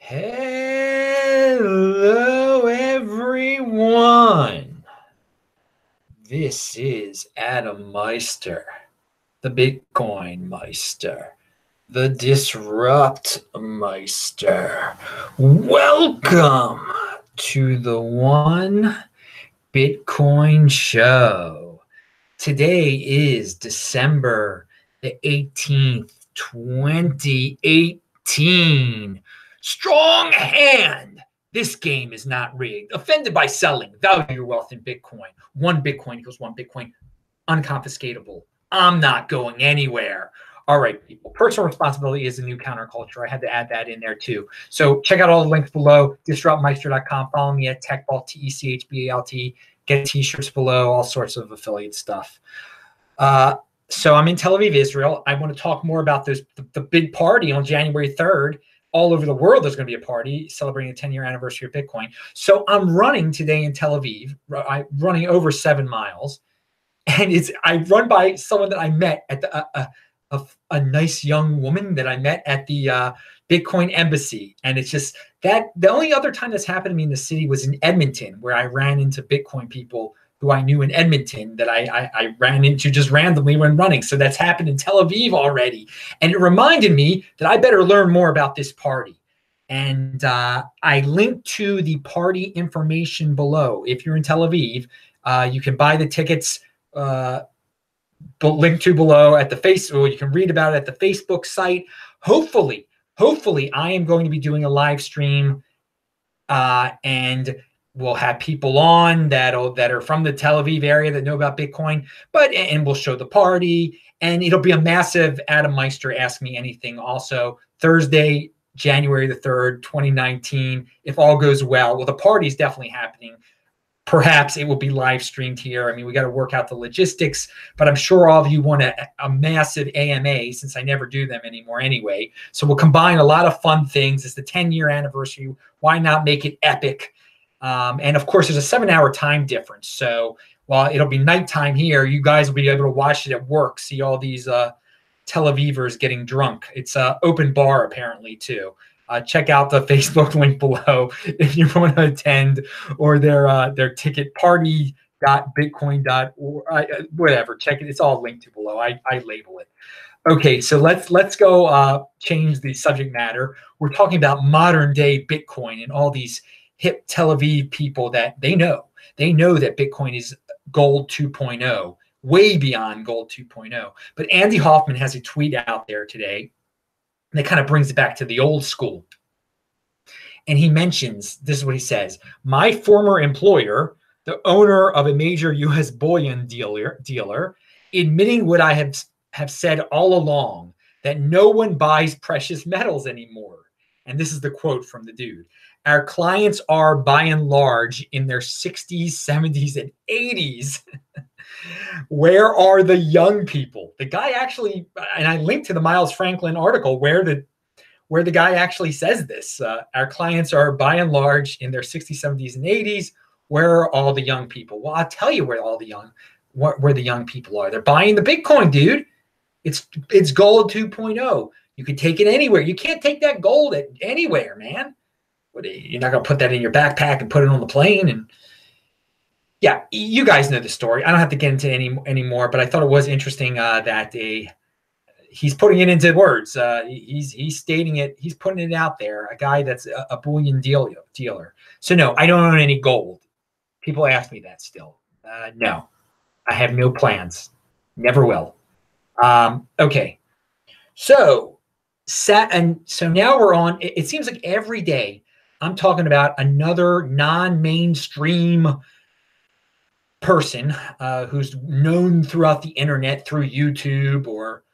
Hello, everyone. This is Adam Meister, the Bitcoin Meister, the Disrupt Meister. Welcome to the One Bitcoin Show. Today is December the 18th, 2018. Strong hand. This game is not rigged. Offended by selling. Value your wealth in Bitcoin. One Bitcoin equals one Bitcoin. Unconfiscatable. I'm not going anywhere. All right, people. Personal responsibility is a new counterculture. I had to add that in there too. So check out all the links below. DisruptMeister.com. Follow me at TechBalt, TechBalt. Get t-shirts below. All sorts of affiliate stuff. So I'm in Tel Aviv, Israel. I want to talk more about the big party on January 3rd. All over the world, there's going to be a party celebrating the 10-year anniversary of Bitcoin. So I'm running today in Tel Aviv. I'm running over 7 miles. And I run by someone that I met at a nice young woman that I met at the Bitcoin embassy. And it's just that the only other time that's happened to me in the city was in Edmonton, where I ran into Bitcoin people who I knew in Edmonton that I ran into just randomly when running. So that's happened in Tel Aviv already. And it reminded me that I better learn more about this party. And I linked to the party information below. If you're in Tel Aviv, you can buy the tickets linked to below at the Facebook. You can read about it at the Facebook site. Hopefully, I am going to be doing a live stream and we'll have people on that are from the Tel Aviv area that know about Bitcoin, and we'll show the party, and it'll be a massive Adam Meister Ask Me Anything also Thursday, January the 3rd, 2019. If all goes well, the party's definitely happening. Perhaps it will be live streamed here. I mean, we got to work out the logistics, but I'm sure all of you want a massive AMA since I never do them anymore anyway. So we'll combine a lot of fun things. It's the 10-year anniversary. Why not make it epic? And of course, there's a 7-hour time difference. So while it'll be nighttime here, you guys will be able to watch it at work, see all these Tel Avivers getting drunk. It's an open bar, apparently, too. Check out the Facebook link below if you want to attend, or their ticket, party.bitcoin.org, whatever. Check it. It's all linked to below. I label it. Okay, so let's go change the subject matter. We're talking about modern day Bitcoin and all these hip Tel Aviv people that they know that Bitcoin is gold 2.0, way beyond gold 2.0. But Andy Hoffman has a tweet out there today that kind of brings it back to the old school. And he mentions, this is what he says: my former employer, the owner of a major U.S. bullion dealer, admitting what I have said all along, that no one buys precious metals anymore. And this is the quote from the dude. Our clients are, by and large, in their 60s, 70s, and 80s. Where are the young people? The guy actually, and I linked to the Miles Franklin article where the guy actually says this. Our clients are, by and large, in their 60s, 70s, and 80s. Where are all the young people? Well, I'll tell you where the young people are. They're buying the Bitcoin, dude. It's gold 2.0. You can take it anywhere. You can't take that gold anywhere, man. You're not going to put that in your backpack and put it on the plane. And yeah, you guys know the story. I don't have to get into any more, but I thought it was interesting that he's putting it into words. He's stating it. He's putting it out there. A guy that's a bullion dealer. So no, I don't own any gold. People ask me that still. No, I have no plans. Never will. Okay. So now we're on. It seems like every day I'm talking about another non-mainstream person who's known throughout the internet through YouTube or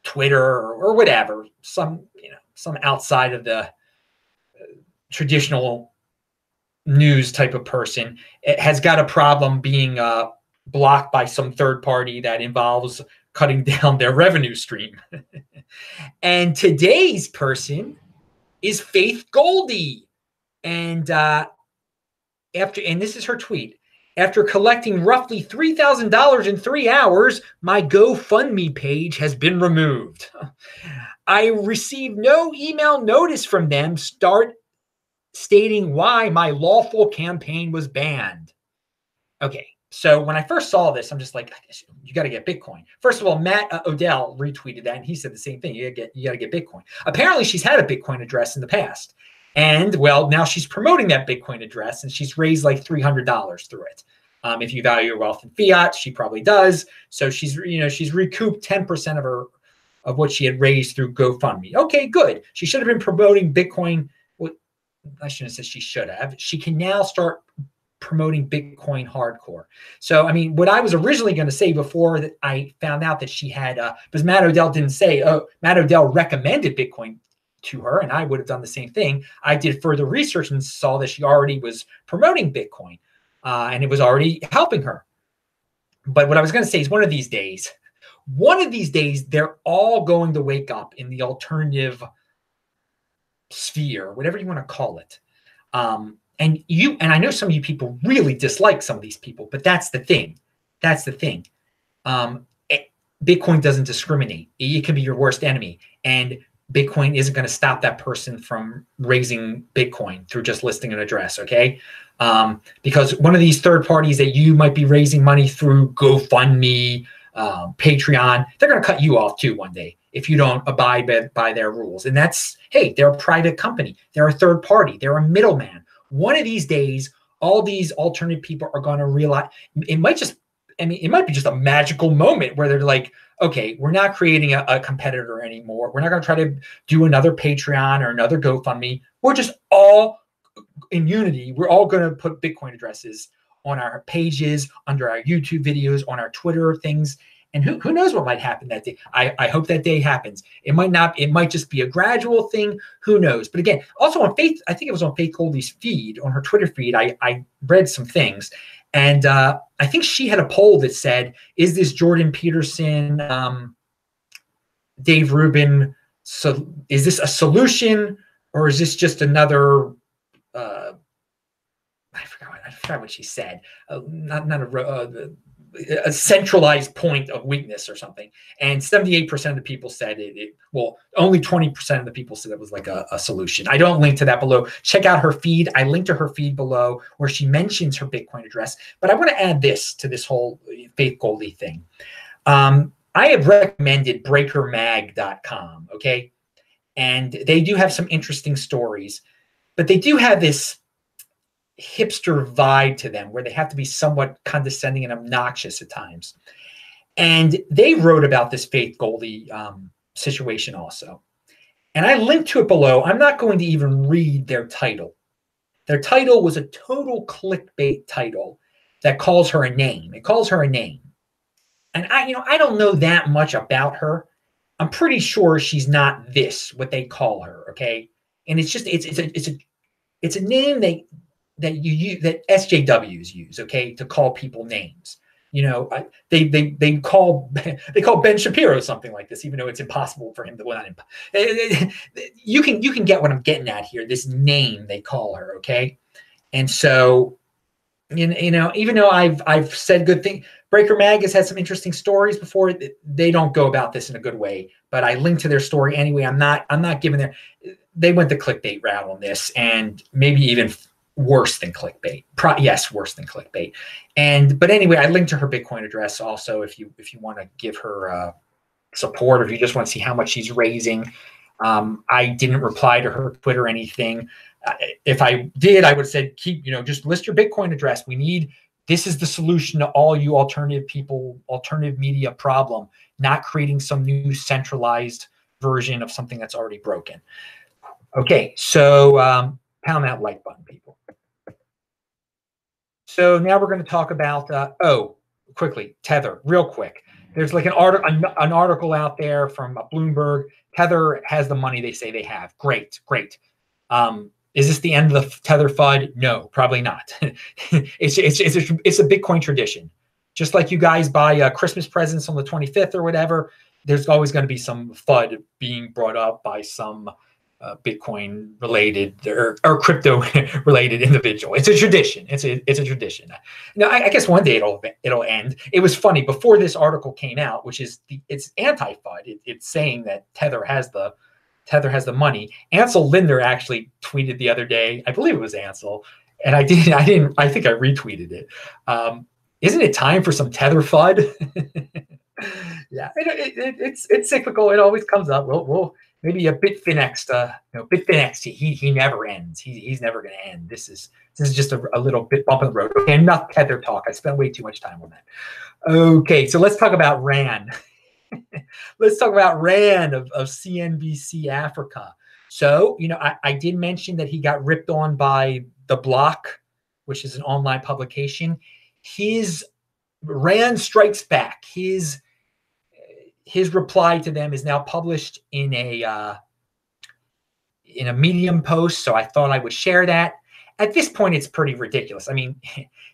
Twitter or whatever, some outside of the traditional news type of person. It has got a problem being blocked by some third party that involves cutting down their revenue stream. And today's person is Faith Goldie. And this is her tweet. After collecting roughly $3,000 in 3 hours, my GoFundMe page has been removed. I received no email notice from them stating why my lawful campaign was banned. Okay, so when I first saw this, I'm just like, you got to get Bitcoin. First of all, Matt Odell retweeted that, and he said the same thing. You got to get Bitcoin. Apparently, she's had a Bitcoin address in the past, and well, now she's promoting that Bitcoin address, and she's raised like $300 through it. If you value your wealth in fiat, she probably does. So she's recouped 10% of what she had raised through GoFundMe. Okay, good. She should have been promoting Bitcoin. Well, I shouldn't have said she should have. She can now start promoting Bitcoin hardcore. So, I mean, what I was originally going to say before that I found out that she had, because Matt Odell didn't say, Matt Odell recommended Bitcoin to her, and I would have done the same thing. I did further research and saw that she already was promoting Bitcoin, and it was already helping her. But what I was going to say is one of these days, they're all going to wake up in the alternative sphere, whatever you want to call it. And I know some of you people really dislike some of these people, but that's the thing. Bitcoin doesn't discriminate. It can be your worst enemy. And Bitcoin isn't going to stop that person from raising Bitcoin through just listing an address, okay? Because one of these third parties that you might be raising money through GoFundMe, Patreon, they're going to cut you off too one day if you don't abide by their rules. And that's, hey, they're a private company. They're a third party. They're a middleman. One of these days, all these alternative people are going to realize it might be just a magical moment where they're like, okay, we're not creating a competitor anymore. We're not going to try to do another Patreon or another GoFundMe. We're just all in unity. We're all going to put Bitcoin addresses on our pages, under our YouTube videos, on our Twitter things. And who knows what might happen that day. I hope that day happens. It might not. It might just be a gradual thing. Who knows? But again, also on Faith, I think it was on Faith Goldie's feed, on her Twitter feed, I read some things. And I think she had a poll that said, is this Jordan Peterson, Dave Rubin, so is this a solution or is this just another, I forgot what she said, a centralized point of weakness or something. And 78% of the people said well, only 20% of the people said it was like a solution. I don't link to that below. Check out her feed. I linked to her feed below where she mentions her Bitcoin address. But I want to add this to this whole Faith Goldie thing. I have recommended BreakHerMag.com, okay? And they do have some interesting stories, but they do have this hipster vibe to them where they have to be somewhat condescending and obnoxious at times. And they wrote about this Faith Goldie situation also. And I linked to it below. I'm not going to even read their title. Their title was a total clickbait title that calls her a name. It calls her a name. And I don't know that much about her. I'm pretty sure she's not what they call her, okay? And it's just it's a name that SJWs use, okay, to call people names. They call Ben Shapiro something like this, even though it's impossible for him to. You can get what I'm getting at here. This name they call her, okay, and so even though I've said good things, BreakHerMag has had some interesting stories before. They don't go about this in a good way, but I linked to their story anyway. I'm not giving they went the clickbait route on this, and maybe even worse than clickbait. Yes, worse than clickbait. But anyway, I linked to her Bitcoin address also if you want to give her support, or if you just want to see how much she's raising. I didn't reply to her Twitter or anything. If I did, I would have said, just list your Bitcoin address. This is the solution to all you alternative media problem, not creating some new centralized version of something that's already broken. Okay, so pound that like button, people. So now we're going to talk about, quickly, Tether, real quick. There's like an article out there from Bloomberg. Tether has the money they say they have. Great. Is this the end of the Tether FUD? No, probably not. It's a Bitcoin tradition. Just like you guys buy Christmas presents on the 25th or whatever, there's always going to be some FUD being brought up by some Bitcoin related or crypto related individual. It's a tradition. It's a tradition. Now, I guess one day it'll end. It was funny before this article came out, which is it's anti-FUD. It's saying that Tether has the money. Ansel Lindner actually tweeted the other day. I believe it was Ansel, and I think I retweeted it. Isn't it time for some Tether FUD? Yeah, it's cyclical. It always comes up. We'll maybe a Bitfinex. Bitfinex. He never ends. He's never going to end. This is just a little bit bump in the road. Okay, enough Tether talk. I spent way too much time on that. Okay, so let's talk about Ran. Let's talk about Ran of CNBC Africa. So I did mention that he got ripped on by The Block, which is an online publication. His Ran strikes back. His reply to them is now published in a Medium post, so I thought I would share that. At this point, it's pretty ridiculous. I mean,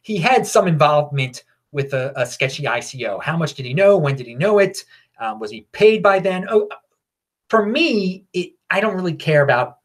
he had some involvement with a sketchy ICO. How much did he know? When did he know it? Was he paid by then? Oh, for me, I don't really care about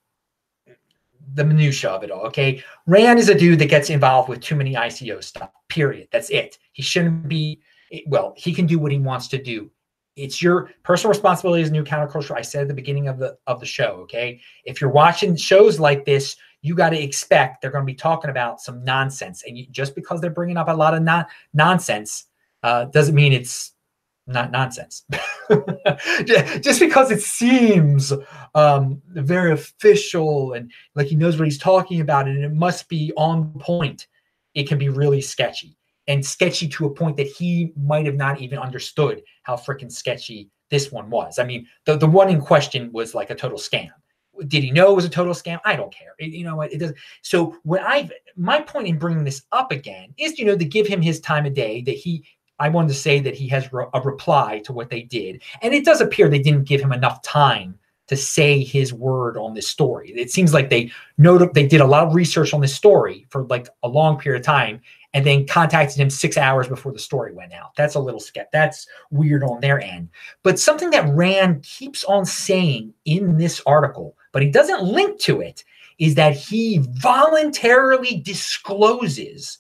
the minutia of it all, okay? Ran is a dude that gets involved with too many ICO stuff, period. That's it. He shouldn't be, well, he can do what he wants to do. It's your personal responsibility as a new counterculture. I said at the beginning of the show, okay? If you're watching shows like this, you got to expect they're going to be talking about some nonsense. And just because they're bringing up a lot of nonsense doesn't mean it's not nonsense. Just because it seems very official and like he knows what he's talking about and it must be on point, it can be really sketchy. And sketchy to a point that he might have not even understood how freaking sketchy this one was. I mean, the one in question was like a total scam. Did he know it was a total scam? I don't care. You know what? It doesn't. So my point in bringing this up again is, to give him his time of day. I wanted to say that he has a reply to what they did, and it does appear they didn't give him enough time to say his word on this story. It seems like they did a lot of research on this story for like a long period of time, and then contacted him 6 hours before the story went out. That's a little sketchy. That's weird on their end. But something that Ran keeps on saying in this article, but he doesn't link to it, is that he voluntarily discloses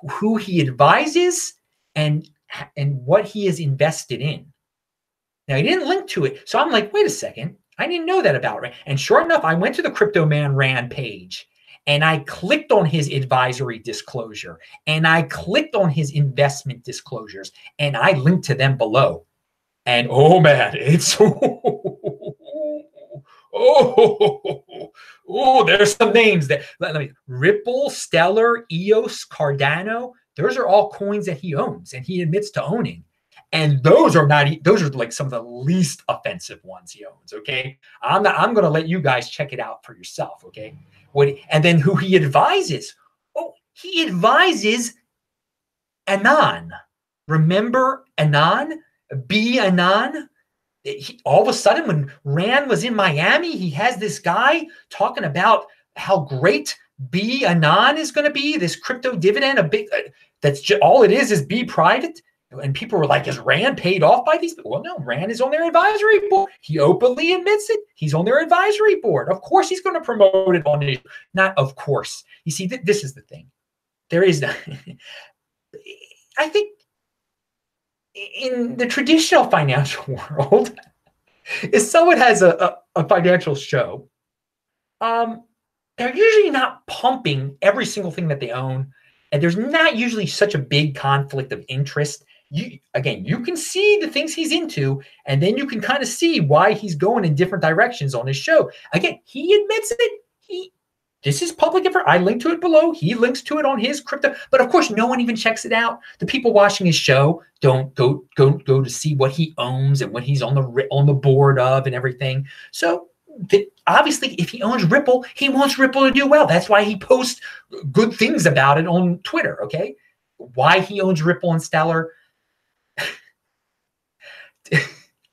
who he advises and what he is invested in. Now, he didn't link to it. So I'm like, wait a second. I didn't know that about Ran. And sure enough, I went to the Crypto Man Ran page and I clicked on his advisory disclosure and I clicked on his investment disclosures and I linked to them below. And oh man, it's there's some names that let me Ripple, Stellar, EOS, Cardano. Those are all coins that he owns and he admits to owning. And those are like some of the least offensive ones he owns. Okay. I'm going to let you guys check it out for yourself. Okay. And then who he advises. Oh, he advises Anon. Remember Anon? B Anon? All of a sudden when Ran was in Miami, he has this guy talking about how great B Anon is going to be, this crypto dividend, that's just, all it is be private. And people were like, is Ran paid off by these people? Well, no, Ran is on their advisory board. He openly admits it. He's on their advisory board. Of course, he's going to promote it on his, not of course. You see, this is the thing. There is no, I think in the traditional financial world, if someone has a financial show, they're usually not pumping every single thing that they own. And there's not usually such a big conflict of interest. You can see the things he's into, and then you can kind of see why he's going in different directions on his show. Again, he admits it. This is public info. I link to it below. He links to it on his crypto. But of course, no one even checks it out. The people watching his show don't go to see what he owns and what he's on the board of and everything. So obviously, if he owns Ripple, he wants Ripple to do well. That's why he posts good things about it on Twitter, okay? Why he owns Ripple and Stellar,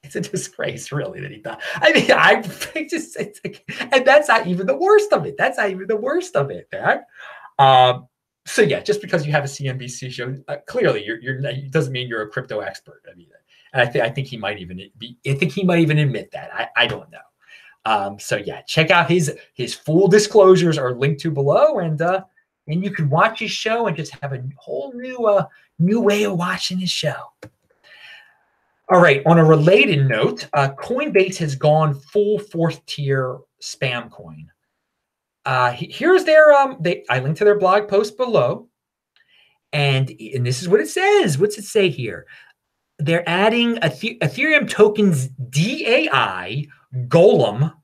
it's a disgrace, really, that he thought. I mean, and that's not even the worst of it. That's not even the worst of it, man. So yeah, just because you have a CNBC show, clearly it doesn't mean you're a crypto expert. I mean, and I think he might even admit that. I don't know. So yeah, check out his full disclosures are linked to below, and you can watch his show and just have a whole new way of watching his show. All right. On a related note, Coinbase has gone full fourth tier spam coin. Here's their I linked to their blog post below, and this is what it says. What's it say here? They're adding Ethereum tokens DAI, Golem,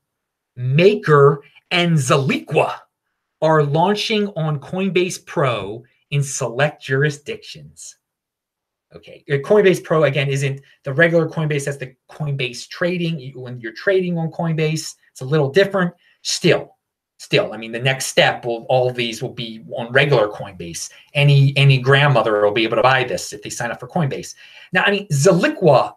Maker, and Zaliqua are launching on Coinbase Pro in select jurisdictions. Okay, Coinbase Pro, again, isn't the regular Coinbase. That's the Coinbase trading. When you're trading on Coinbase, it's a little different. Still, I mean, the next step will, all of these will be on regular Coinbase. Any grandmother will be able to buy this if they sign up for Coinbase. Now, I mean, Zaliqua,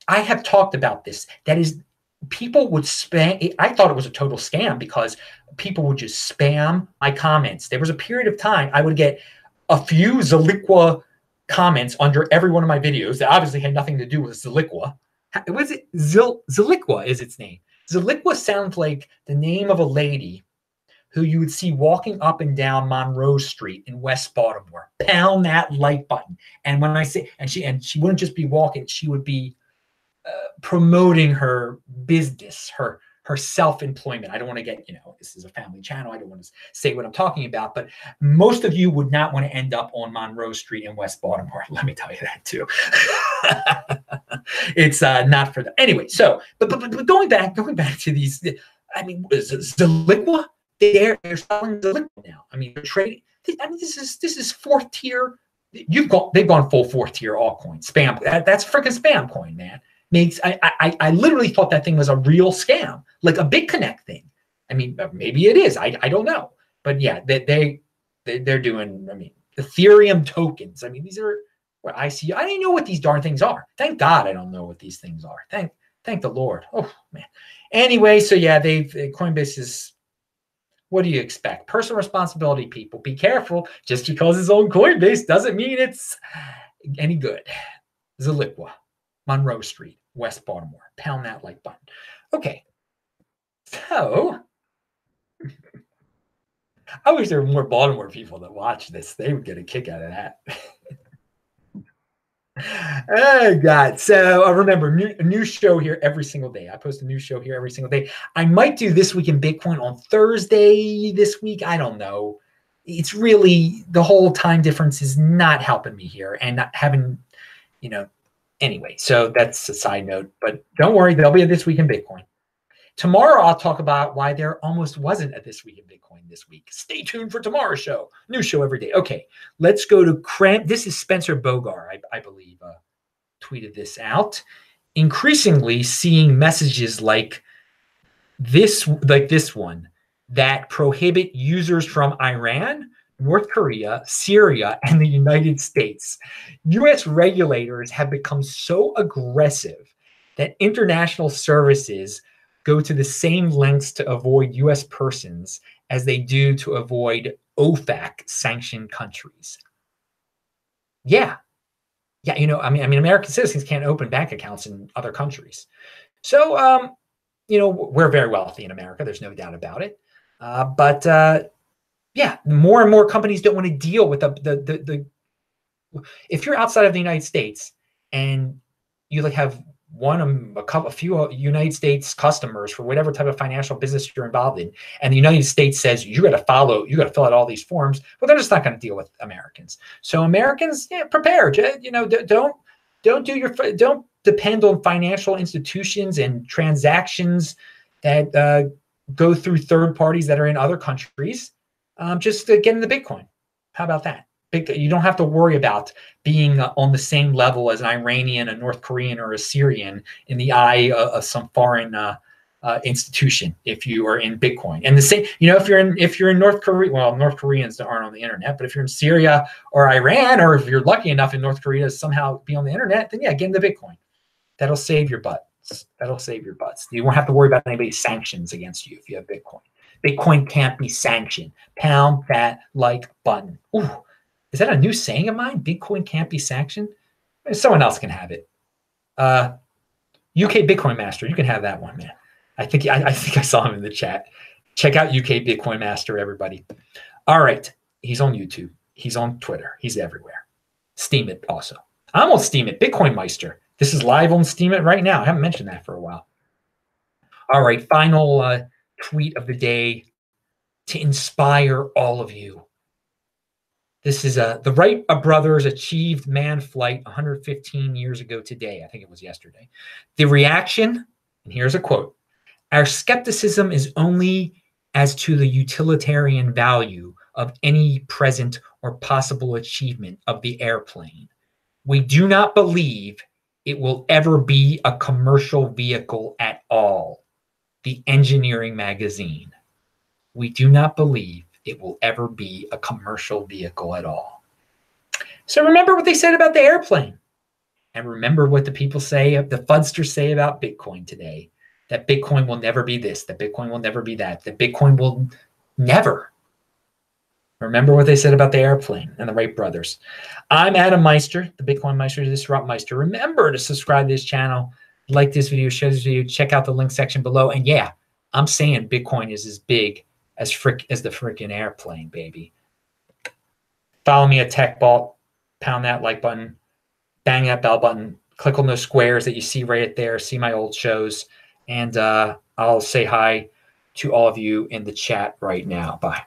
I have talked about this. That is, people would spam. I thought it was a total scam because people would just spam my comments. There was a period of time I would get a few Zaliqua comments under every one of my videos that obviously had nothing to do with Zaliqua. Was it Zaliqua is its name? Zaliqua sounds like the name of a lady who you would see walking up and down Monroe Street in West Baltimore. Pound that like button. And when I say, and she wouldn't just be walking, she would be promoting her business, her self-employment. I don't want to get, this is a family channel. I don't want to say what I'm talking about, but most of you would not want to end up on Monroe Street in West Baltimore. Let me tell you that too. It's not for them. Anyway, so, but going back to these, I mean, Zaliqua, they're selling Zaliqua now. I mean, they're trading. I mean, this is fourth tier. They've gone full fourth tier altcoin spam. That's freaking spam coin, man. I literally thought that thing was a real scam, like a BitConnect thing. I mean, maybe it is. I don't know. But yeah, they're doing, I mean, Ethereum tokens. I mean, these are what I see. I don't even know what these darn things are. Thank God I don't know what these things are. Thank the Lord. Oh, man. Anyway, so yeah, Coinbase is, what do you expect? Personal responsibility, people. Be careful. Just because it's on Coinbase doesn't mean it's any good. Zaliqua, Monroe Street, West Baltimore. Pound that like button. Okay. So, I wish there were more Baltimore people that watch this. They would get a kick out of that. Oh, God. So, remember, a new show here every single day. I post a new show here every single day. I might do This Week in Bitcoin on Thursday this week. I don't know. It's really, the whole time difference is not helping me here and not having, anyway, so that's a side note. But don't worry, there'll be a This Week in Bitcoin. Tomorrow, I'll talk about why there almost wasn't a This Week in Bitcoin this week. Stay tuned for tomorrow's show. New show every day. Okay, let's go to This is Spencer Bogar, I believe, tweeted this out. Increasingly seeing messages like this one that prohibit users from Iran, North Korea, Syria, and the United States. U.S. regulators have become so aggressive that international services go to the same lengths to avoid U.S. persons as they do to avoid OFAC-sanctioned countries. Yeah. Yeah, I mean, American citizens can't open bank accounts in other countries. So, we're very wealthy in America. There's no doubt about it. But yeah, more and more companies don't want to deal with if you're outside of the United States and you have a few United States customers for whatever type of financial business you're involved in, and the United States says you got to fill out all these forms, well, they're just not going to deal with Americans. So Americans, prepare. Don't depend on financial institutions and transactions that go through third parties that are in other countries. Just get into Bitcoin. How about that? You don't have to worry about being on the same level as an Iranian, a North Korean, or a Syrian in the eye of some foreign institution if you are in Bitcoin. And the same, if you're in North Korea, well, North Koreans aren't on the internet, but if you're in Syria or Iran, or if you're lucky enough in North Korea to somehow be on the internet, then yeah, get into Bitcoin. That'll save your butts. You won't have to worry about anybody's sanctions against you if you have Bitcoin. Bitcoin can't be sanctioned. Pound that like button. Ooh. Is that a new saying of mine? Bitcoin can't be sanctioned? Someone else can have it. UK Bitcoin Master, you can have that one, man. I think I saw him in the chat. Check out UK Bitcoin Master, everybody. All right. He's on YouTube. He's on Twitter. He's everywhere. Steam it also. I'm on Steam it. Bitcoin Meister. This is live on Steam it right now. I haven't mentioned that for a while. All right. Final tweet of the day to inspire all of you. This is the Wright brothers achieved manned flight 115 years ago today. I think it was yesterday. The reaction, and here's a quote, "Our skepticism is only as to the utilitarian value of any present or possible achievement of the airplane. We do not believe it will ever be a commercial vehicle at all." The Engineering Magazine. We do not believe it will ever be a commercial vehicle at all. So remember what they said about the airplane. And remember what the people say, the FUDsters say about Bitcoin today. That Bitcoin will never be this, that Bitcoin will never be that, that Bitcoin will never. Remember what they said about the airplane and the Wright brothers. I'm Adam Meister, the Bitcoin Meister, the Disrupt Meister. Remember to subscribe to this channel, like this video, share this video, check out the link section below. And yeah, I'm saying Bitcoin is as big as the freaking airplane, baby. Follow me at TechBalt. Pound that like button. Bang that bell button. Click on those squares that you see right there. See my old shows. And I'll say hi to all of you in the chat right now. Bye.